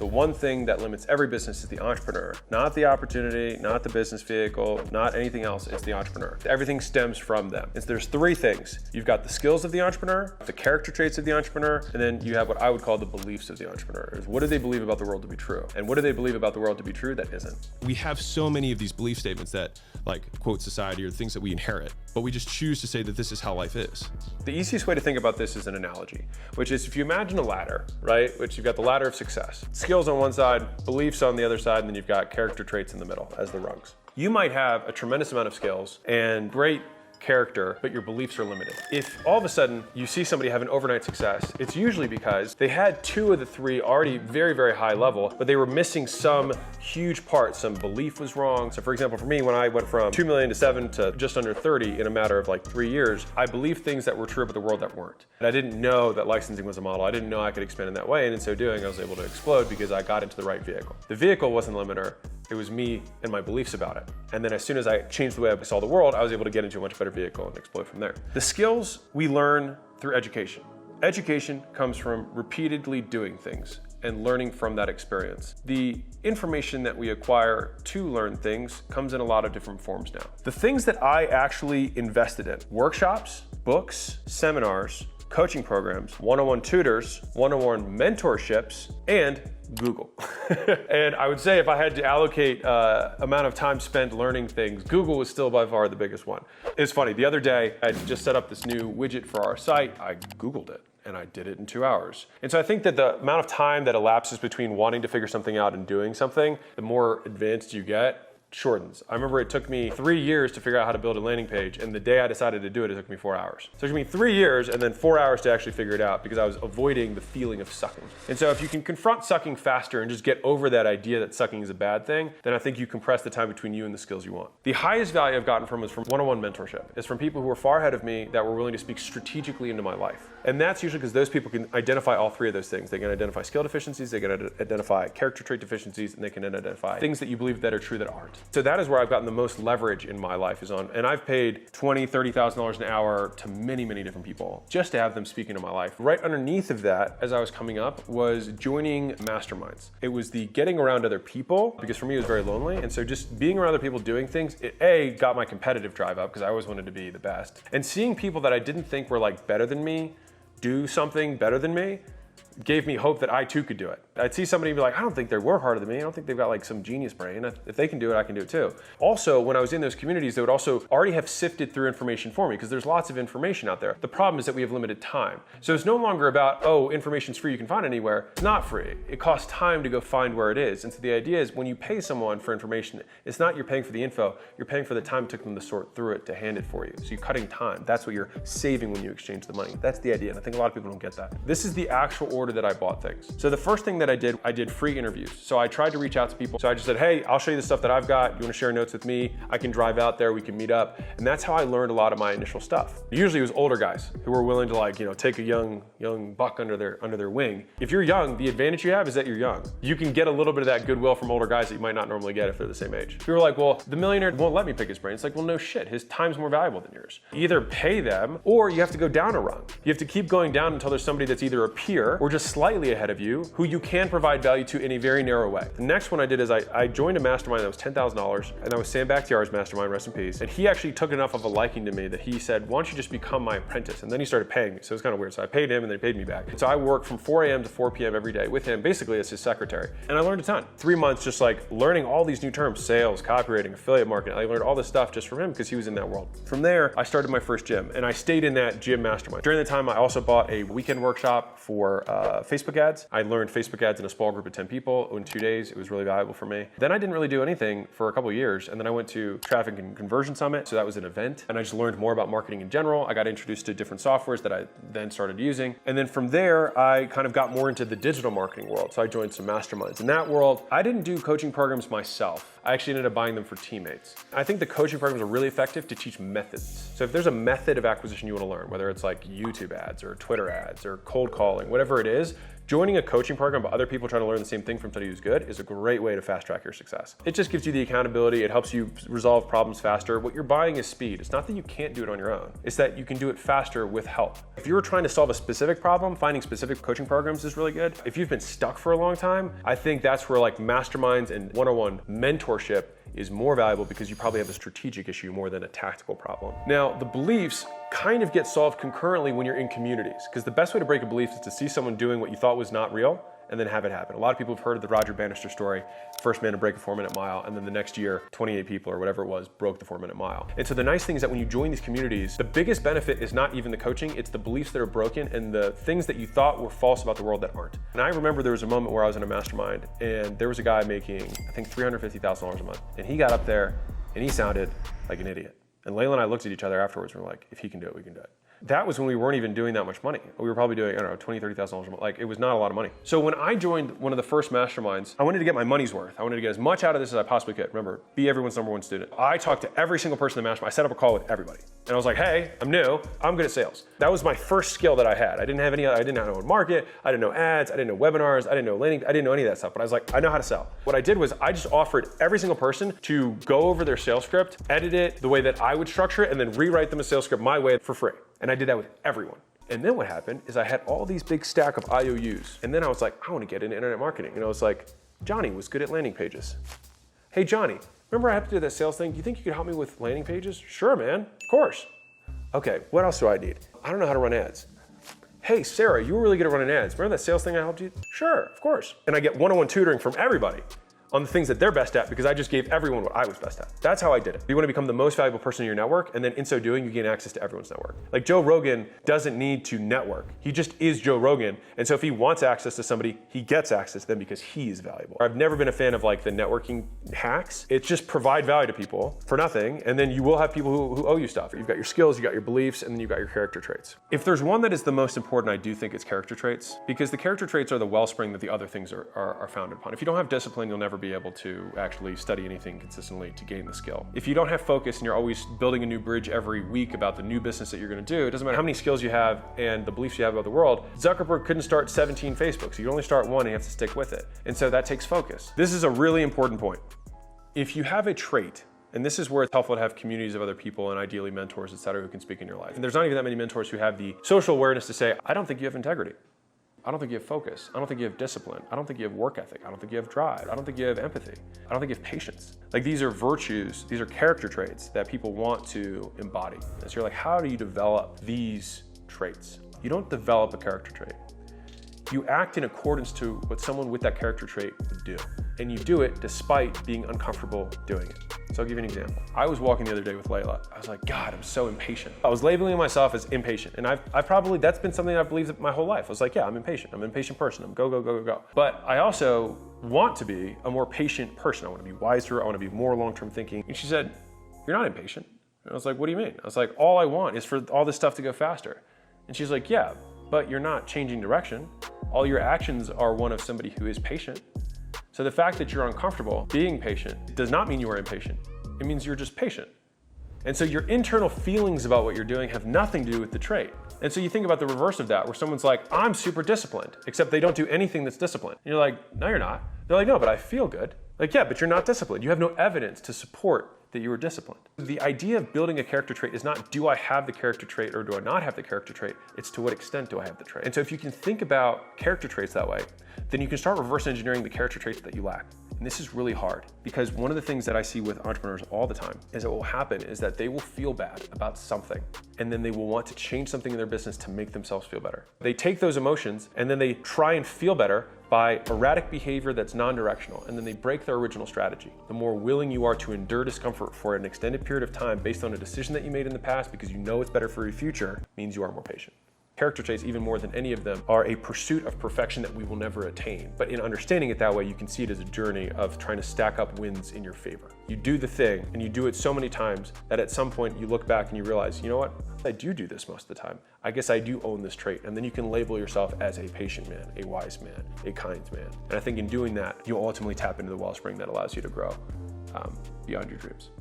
The one thing that limits every business is the entrepreneur, not the opportunity, not the business vehicle, not anything else. It's the entrepreneur. Everything stems from them. There's three things. You've got the skills of the entrepreneur, the character traits of the entrepreneur, and then you have what I would call the beliefs of the entrepreneur. What do they believe about the world to be true? And what do they believe about the world to be true that isn't? We have so many of these belief statements that like quote society or things that we inherit, but we just choose to say that this is how life is. The easiest way to think about this is an analogy, which is if you imagine a ladder, right? Which you've got the ladder of success. Skills on one side, beliefs on the other side, and then you've got character traits in the middle as the rungs. You might have a tremendous amount of skills and great character, but your beliefs are limited. If all of a sudden you see somebody have an overnight success, it's usually because they had two of the three already very, very high level, but they were missing some huge part. Some belief was wrong. So for example, for me, when I went from 2 million to 7 to just under 30 in a matter of like 3 years, I believed things that were true about the world that weren't. And I didn't know that licensing was a model. I didn't know I could expand in that way. And in so doing, I was able to explode because I got into the right vehicle. The vehicle wasn't the limiter. It was me and my beliefs about it. And then as soon as I changed the way I saw the world, I was able to get into a much better vehicle and explode from there. The skills we learn through education. Education comes from repeatedly doing things and learning from that experience. The information that we acquire to learn things comes in a lot of different forms now. The things that I actually invested in: workshops, books, seminars, coaching programs, one-on-one tutors, one-on-one mentorships, and Google. And I would say if I had to allocate amount of time spent learning things, Google was still by far the biggest one. It's funny, the other day I just set up this new widget for our site. I Googled it and I did it in 2 hours. And so I think that the amount of time that elapses between wanting to figure something out and doing something, the more advanced you get, shortens. I remember it took me 3 years to figure out how to build a landing page, and the day I decided to do it, it took me 4 hours. So it took me 3 years and then 4 hours to actually figure it out because I was avoiding the feeling of sucking. And so if you can confront sucking faster and just get over that idea that sucking is a bad thing, then I think you compress the time between you and the skills you want. The highest value I've gotten from was from one-on-one mentorship. It's from people who are far ahead of me that were willing to speak strategically into my life. And that's usually because those people can identify all three of those things. They can identify skill deficiencies, they can identify character trait deficiencies, and they can identify things that you believe that are true that aren't. So that is where I've gotten the most leverage in my life is on, and I've paid $20,000, $30,000 an hour to many, many different people just to have them speak into my life. Right underneath of that, as I was coming up, was joining masterminds. It was the getting around other people, because for me it was very lonely. And so just being around other people doing things, it A, got my competitive drive up because I always wanted to be the best. And seeing people that I didn't think were like better than me do something better than me gave me hope that I too could do it. I'd see somebody and be like, I don't think they work harder than me. I don't think they've got like some genius brain. If they can do it, I can do it too. Also, when I was in those communities, they would also already have sifted through information for me because there's lots of information out there. The problem is that we have limited time. So it's no longer about, oh, information's free, you can find it anywhere. It's not free. It costs time to go find where it is. And so the idea is when you pay someone for information, it's not you're paying for the info, you're paying for the time it took them to sort through it to hand it for you. So you're cutting time. That's what you're saving when you exchange the money. That's the idea. And I think a lot of people don't get that. This is the actual order that I bought things. So the first thing that I did free interviews. So I tried to reach out to people. So I just said, hey, I'll show you the stuff that I've got. You want to share notes with me? I can drive out there, we can meet up. And that's how I learned a lot of my initial stuff. Usually it was older guys who were willing to like, take a young buck under their wing. If you're young, the advantage you have is that you're young. You can get a little bit of that goodwill from older guys that you might not normally get if they're the same age. People are like, well, the millionaire won't let me pick his brain. It's like, well, no shit. His time's more valuable than yours. Either pay them or you have to go down a rung. You have to keep going down until there's somebody that's either a peer or just slightly ahead of you who you can provide value to in a very narrow way. The next one I did is I joined a mastermind that was $10,000, and that was Sam Bakhtiari's mastermind, rest in peace. And he actually took enough of a liking to me that he said, why don't you just become my apprentice? And then he started paying me. So it was kind of weird. So I paid him and then he paid me back. So I worked from 4 a.m. to 4 p.m. every day with him, basically as his secretary. And I learned a ton. 3 months just like learning all these new terms, sales, copywriting, affiliate marketing. I learned all this stuff just from him because he was in that world. From there, I started my first gym and I stayed in that gym mastermind. During the time, I also bought a weekend workshop for Facebook ads. I learned Facebook ads in a small group of 10 people in 2 days. It was really valuable for me. Then I didn't really do anything for a couple of years. And then I went to Traffic and Conversion Summit. So that was an event. And I just learned more about marketing in general. I got introduced to different softwares that I then started using. And then from there, I kind of got more into the digital marketing world. So I joined some masterminds. In that world, I didn't do coaching programs myself. I actually ended up buying them for teammates. I think the coaching programs are really effective to teach methods. So if there's a method of acquisition you want to learn, whether it's like YouTube ads or Twitter ads or cold calling, whatever it is, Joining a coaching program by other people trying to learn the same thing from somebody who's good is a great way to fast track your success. It just gives you the accountability. It helps you resolve problems faster. What you're buying is speed. It's not that you can't do it on your own. It's that you can do it faster with help. If you're trying to solve a specific problem, finding specific coaching programs is really good. If you've been stuck for a long time, I think that's where like masterminds and one-on-one mentorship is more valuable because you probably have a strategic issue more than a tactical problem. Now, the beliefs kind of get solved concurrently when you're in communities, because the best way to break a belief is to see someone doing what you thought was not real and then have it happen. A lot of people have heard of the Roger Bannister story, first man to break a 4-minute mile, and then the next year, 28 people or whatever it was broke the 4-minute mile. And so the nice thing is that when you join these communities, the biggest benefit is not even the coaching, it's the beliefs that are broken and the things that you thought were false about the world that aren't. And I remember there was a moment where I was in a mastermind and there was a guy making, I think $350,000 a month. And he got up there and he sounded like an idiot. And Layla and I looked at each other afterwards and we're like, if he can do it, we can do it. That was when we weren't even doing that much money. We were probably doing, I don't know, $20,000, $30,000 a month. Like, it was not a lot of money. So when I joined one of the first masterminds, I wanted to get my money's worth. I wanted to get as much out of this as I possibly could. Remember, be everyone's #1 student. I talked to every single person in the mastermind. I set up a call with everybody. And I was like, hey, I'm new. I'm good at sales. That was my first skill that I had. I didn't know how to market. I didn't know ads. I didn't know webinars. I didn't know landing. I didn't know any of that stuff. But I was like, I know how to sell. What I did was I just offered every single person to go over their sales script, edit it the way that I would structure it, and then rewrite them a sales script my way for free. And I did that with everyone. And then what happened is I had all these big stack of IOUs. And then I was like, I want to get into internet marketing. And I was like, Johnny was good at landing pages. Hey, Johnny, remember I have to do that sales thing? Do you think you could help me with landing pages? Sure, man, of course. Okay, what else do I need? I don't know how to run ads. Hey, Sarah, you were really good at running ads. Remember that sales thing I helped you? Sure, of course. And I get one-on-one tutoring from everybody on the things that they're best at because I just gave everyone what I was best at. That's how I did it. You want to become the most valuable person in your network, and then in so doing, you gain access to everyone's network. Like Joe Rogan doesn't need to network. He just is Joe Rogan. And so if he wants access to somebody, he gets access to them because he is valuable. I've never been a fan of like the networking hacks. It's just provide value to people for nothing, and then you will have people who owe you stuff. You've got your skills, you've got your beliefs, and then you've got your character traits. If there's one that is the most important, I do think it's character traits, because the character traits are the wellspring that the other things are founded upon. If you don't have discipline, you'll never be able to actually study anything consistently to gain the skill. If you don't have focus and you're always building a new bridge every week about the new business that you're going to do, it doesn't matter how many skills you have and the beliefs you have about the world. Zuckerberg couldn't start 17 Facebooks. You can only start one and you have to stick with it. And so that takes focus. This is a really important point. If you have a trait, and this is where it's helpful to have communities of other people and ideally mentors, et cetera, who can speak in your life. And there's not even that many mentors who have the social awareness to say, I don't think you have integrity. I don't think you have focus. I don't think you have discipline. I don't think you have work ethic. I don't think you have drive. I don't think you have empathy. I don't think you have patience. Like, these are virtues, these are character traits that people want to embody. And so you're like, how do you develop these traits? You don't develop a character trait. You act in accordance to what someone with that character trait would do. And you do it despite being uncomfortable doing it. So I'll give you an example. I was walking the other day with Layla. I was like, God, I'm so impatient. I was labeling myself as impatient. And I've probably, that's been something I've believed my whole life. I was like, yeah, I'm impatient. I'm an impatient person. I'm go, go, go, go, go. But I also want to be a more patient person. I want to be wiser. I want to be more long-term thinking. And she said, you're not impatient. And I was like, what do you mean? I was like, all I want is for all this stuff to go faster. And she's like, yeah, but you're not changing direction. All your actions are one of somebody who is patient. So the fact that you're uncomfortable being patient does not mean you are impatient. It means you're just patient. And so your internal feelings about what you're doing have nothing to do with the trait. And so you think about the reverse of that, where someone's like, I'm super disciplined, except they don't do anything that's disciplined. And you're like, no, you're not. They're like, no, but I feel good. Like, yeah, but you're not disciplined. You have no evidence to support that you were disciplined. The idea of building a character trait is not, do I have the character trait or do I not have the character trait? It's to what extent do I have the trait? And so if you can think about character traits that way, then you can start reverse engineering the character traits that you lack. And this is really hard, because one of the things that I see with entrepreneurs all the time is that what will happen is that they will feel bad about something, and then they will want to change something in their business to make themselves feel better. They take those emotions and then they try and feel better by erratic behavior that's non-directional, and then they break their original strategy. The more willing you are to endure discomfort for an extended period of time based on a decision that you made in the past because you know it's better for your future, means you are more patient. Character traits, even more than any of them, are a pursuit of perfection that we will never attain. But in understanding it that way, you can see it as a journey of trying to stack up wins in your favor. You do the thing, and you do it so many times that at some point you look back and you realize, you know what? I do this most of the time. I guess I do own this trait. And then you can label yourself as a patient man, a wise man, a kind man. And I think in doing that, you ultimately tap into the wellspring that allows you to grow beyond your dreams.